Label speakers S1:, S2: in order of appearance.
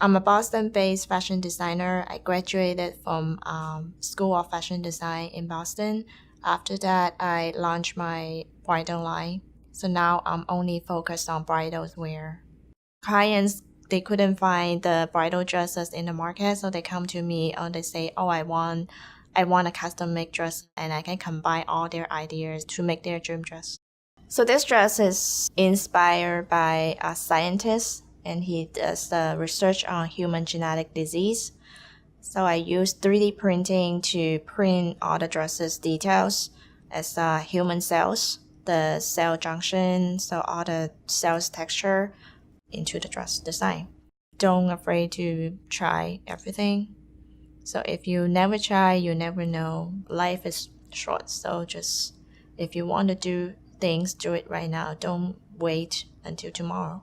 S1: I'm a Boston-based fashion designer. I graduated from School of Fashion Design in Boston. After that, I launched my bridal line. So now I'm only focused on bridal wear. Clients, they couldn't find the bridal dresses in the market, so they come to me and they say, oh, I want a custom made dress, and I can combine all their ideas to make their dream dress. So this dress is inspired by a scientist, and he does the research on human genetic disease. So I use 3D printing to print all the dresses details as human cells, the cell junction, so all the cells texture into the dress design. Don't afraid to try everything. So if you never try, you never know. Life is short, so just if you want to do things, do it right now. Don't wait until tomorrow.